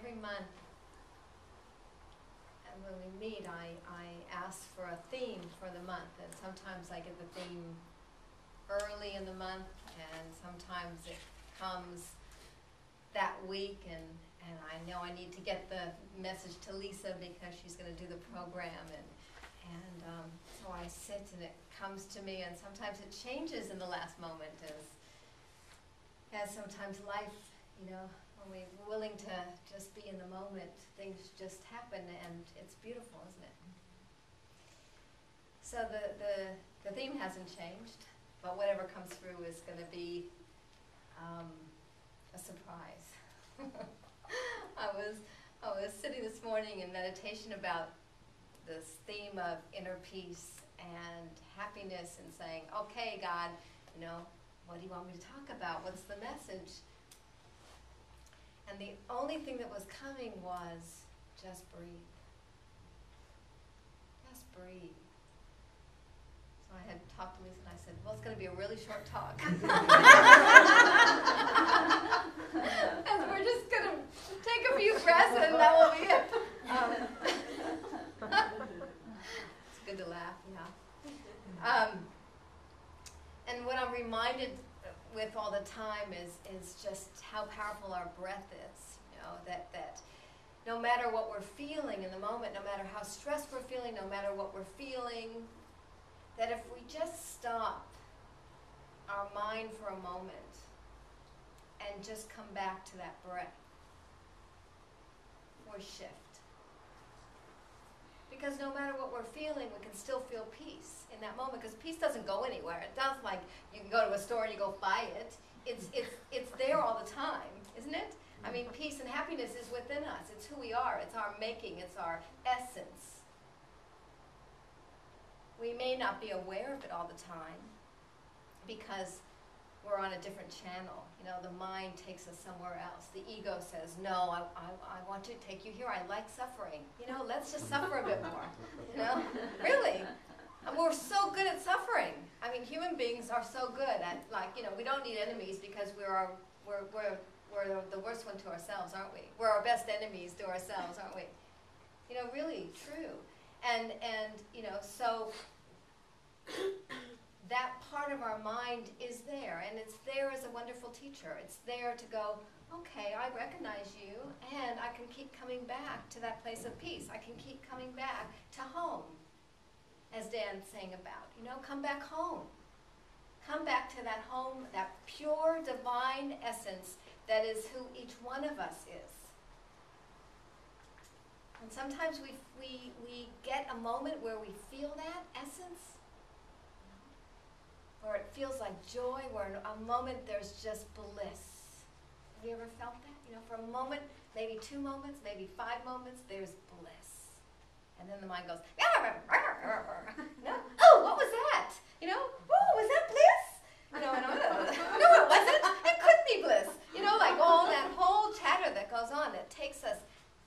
every month, and when we meet, I ask for a theme for the month, and sometimes I get the theme early in the month, and sometimes it comes that week, and I know I need to get the message to Lisa because she's going to do the program, and so I sit and it comes to me, and sometimes it changes in the last moment as sometimes life, you know, when we're willing to just be in the moment, things just happen, and it's beautiful, isn't it? So the theme hasn't changed, but whatever comes through is going to be a surprise. I was sitting this morning in meditation about this theme of inner peace and happiness, and saying, okay, God, you know, what do you want me to talk about? What's the message? And the only thing that was coming was, just breathe. Just breathe. So I had talked to Lisa, and I said, well, it's going to be a really short talk. And we're just going to take a few breaths, and that will be it. It's good to laugh, yeah. And what I'm reminded with all the time is just how powerful our breath is. You know, that no matter what we're feeling in the moment, no matter how stressed we're feeling, no matter what we're feeling, that if we just stop our mind for a moment and just come back to that breath, or shift. Because no matter what we're feeling, we can still feel peace in that moment, because peace doesn't go anywhere. It does, like you can go to a store and you go buy it. It's there all the time, isn't it? I mean, peace and happiness is within us. It's who we are. It's our making. It's our essence. We may not be aware of it all the time because we're on a different channel. You know, the mind takes us somewhere else. The ego says, no, I want to take you here. I like suffering. You know, let's just suffer a bit more. You know, really. And we're so good at suffering. I mean, human beings are so good at, like, you know, we don't need enemies because we're the worst one to ourselves, aren't we? We're our best enemies to ourselves, aren't we? You know, really true. And you know, so that part of our mind is there, and it's there as a wonderful teacher. It's there to go, okay, I recognize you, and I can keep coming back to that place of peace. I can keep coming back to home, as Dan's saying about. You know, come back home. Come back to that home, that pure divine essence that is who each one of us is. And sometimes we get a moment where we feel that essence, where it feels like joy, where in a moment there's just bliss. Have you ever felt that? You know, for a moment, maybe 2 moments, maybe 5 moments, there's bliss. And then the mind goes, no, oh, what was that? You know, oh, was that bliss? You know, no, it wasn't. It couldn't be bliss. You know, like all that whole chatter that goes on that takes us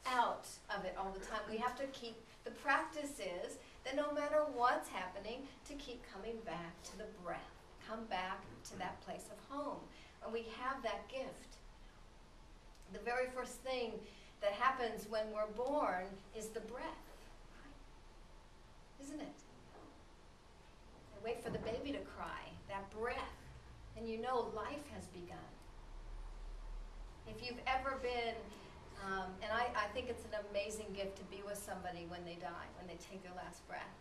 out of it all the time. We have to keep, the practice is that no matter what's happening, to keep coming back to the breath. Come back to that place of home. And we have that gift. The very first thing that happens when we're born is the breath. Isn't it? And wait for the baby to cry, that breath. And you know life has begun. If you've ever been, and I think it's an amazing gift to be with somebody when they die, when they take their last breath.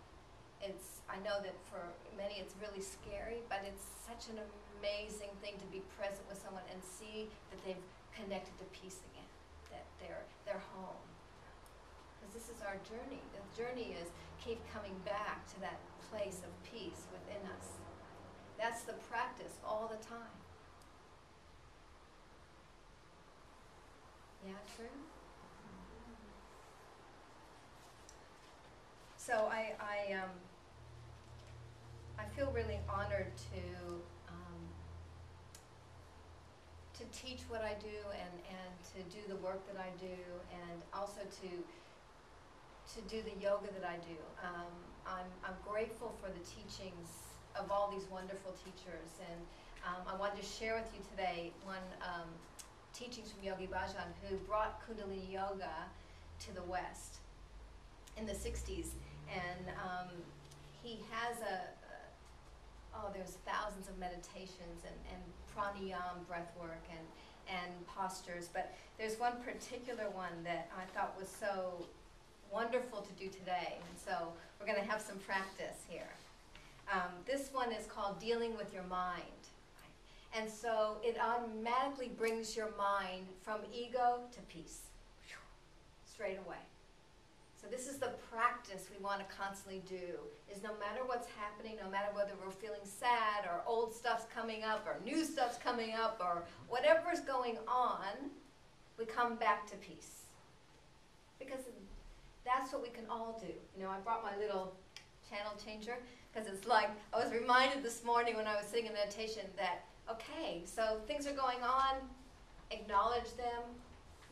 I know that for many it's really scary, but it's such an amazing thing to be present with someone and see that they've connected to peace again, that they're home. Because this is our journey. The journey is keep coming back to that place of peace within us. That's the practice all the time. Yeah, true? So I feel really honored to teach what I do and to do the work that I do, and also to do the yoga that I do. I'm grateful for the teachings of all these wonderful teachers, and I wanted to share with you today one teachings from Yogi Bhajan, who brought Kundalini Yoga to the West in the 60s. And he has there's thousands of meditations and pranayama, breath work, and postures. But there's one particular one that I thought was so wonderful to do today. And so we're going to have some practice here. This one is called Dealing with Your Mind. And so it automatically brings your mind from ego to peace, straight away. So this is the practice we want to constantly do, is no matter what's happening, no matter whether we're feeling sad or old stuff's coming up or new stuff's coming up or whatever's going on, we come back to peace. Because that's what we can all do. You know, I brought my little channel changer because it's like, I was reminded this morning when I was sitting in meditation that, okay, so things are going on, acknowledge them.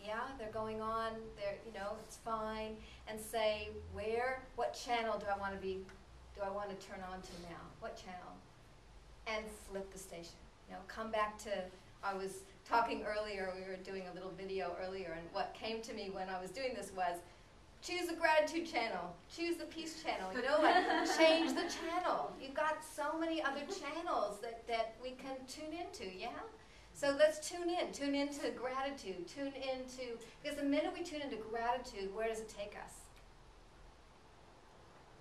Yeah, they're going on, it's fine. And say, what channel do I want to turn on to now? What channel? And flip the station. Come back to, I was talking earlier, we were doing a little video earlier, and what came to me when I was doing this was, choose the gratitude channel, choose the peace channel, change the channel. You've got so many other channels that we can tune into, yeah? So let's tune into gratitude, because the minute we tune into gratitude, where does it take us?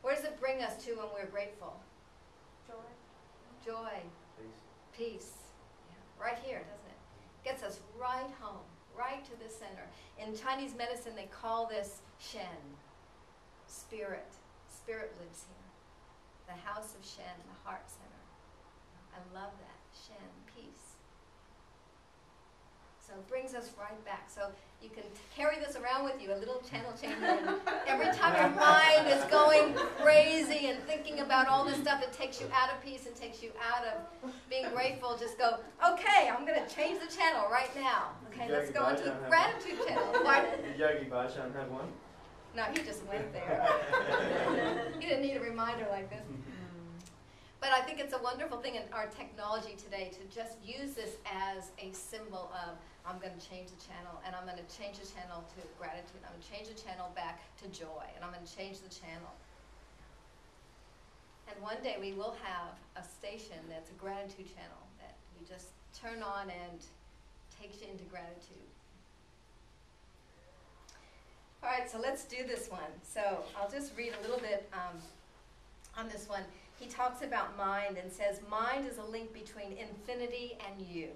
Where does it bring us to when we're grateful? Joy. Peace. Yeah, right here, doesn't it? Gets us right home, right to the center. In Chinese medicine, they call this Shen, spirit. Spirit lives here. The house of Shen, the heart center. I love that. Shen, peace. So it brings us right back. So you can carry this around with you, a little channel changer. Every time your mind is going crazy and thinking about all this stuff that takes you out of peace and takes you out of being grateful, just go, okay, I'm going to change the channel right now. Okay, let's go into the gratitude channel. Did Yogi Bhajan have one? No, he just went there. He didn't need a reminder like this. But I think it's a wonderful thing in our technology today to just use this as a symbol of, I'm going to change the channel, and I'm going to change the channel to gratitude. I'm going to change the channel back to joy, and I'm going to change the channel. And one day we will have a station that's a gratitude channel that you just turn on and takes you into gratitude. All right, so let's do this one. So I'll just read a little bit on this one. He talks about mind and says, mind is a link between infinity and you.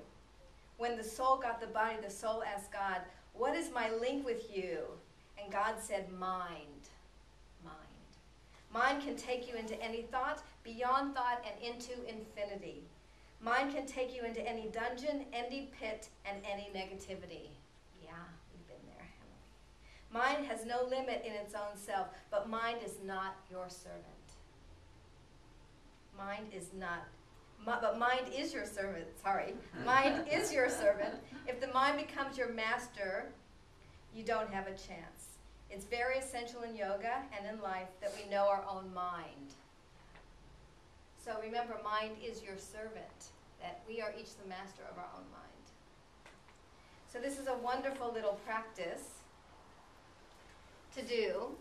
When the soul got the body, the soul asked God, what is my link with you? And God said, mind. Mind. Mind can take you into any thought, beyond thought, and into infinity. Mind can take you into any dungeon, any pit, and any negativity. Yeah, we've been there, haven't we? Mind has no limit in its own self, but mind is not your servant. Mind is not, but mind is your servant, sorry. Mind is your servant. If the mind becomes your master, you don't have a chance. It's very essential in yoga and in life that we know our own mind. So remember, mind is your servant, that we are each the master of our own mind. So this is a wonderful little practice to do,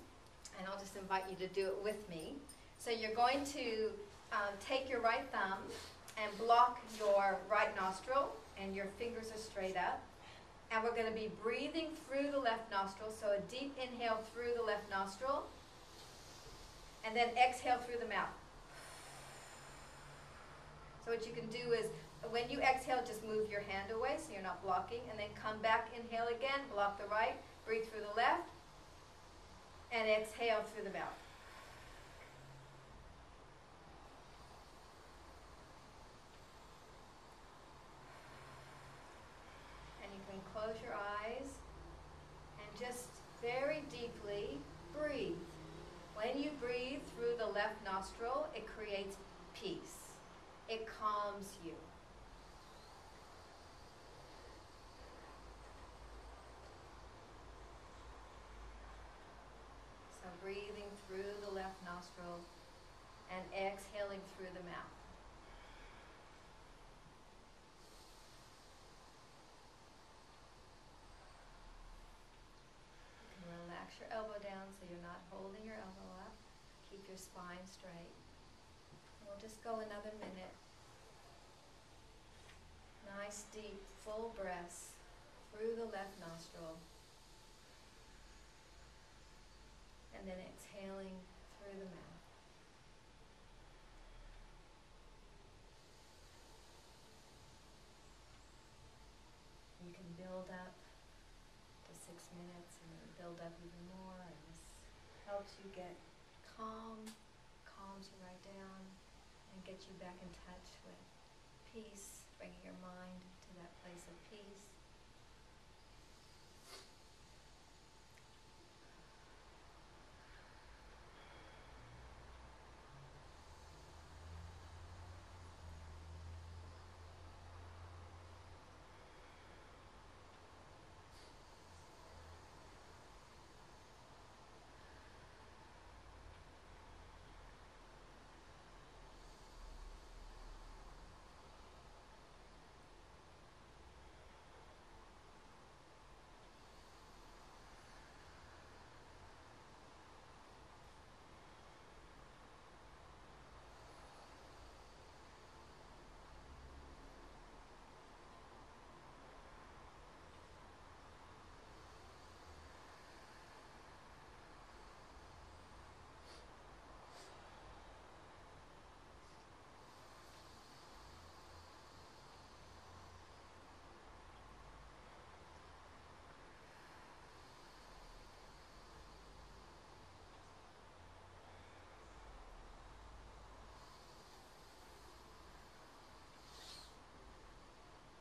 and I'll just invite you to do it with me. So you're going to take your right thumb and block your right nostril, and your fingers are straight up. And we're going to be breathing through the left nostril, so a deep inhale through the left nostril, and then exhale through the mouth. So what you can do is, when you exhale, just move your hand away so you're not blocking, and then come back, inhale again, block the right, breathe through the left, and exhale through the mouth. Close your eyes and just very deeply breathe. When you breathe through the left nostril, it creates peace. It calms you. So breathing through the left nostril and exhaling through the mouth. Keep your spine straight. We'll just go another minute. Nice, deep, full breaths through the left nostril. And then exhaling through the mouth. You can build up to 6 minutes and then build up even more, and this helps you get calm, calms you right down, and gets you back in touch with peace, bringing your mind to that place of peace.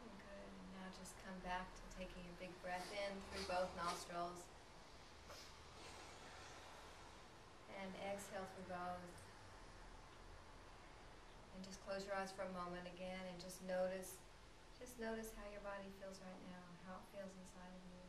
Good. And now just come back to taking a big breath in through both nostrils. And exhale through both. And just close your eyes for a moment again and just notice how your body feels right now, how it feels inside of you.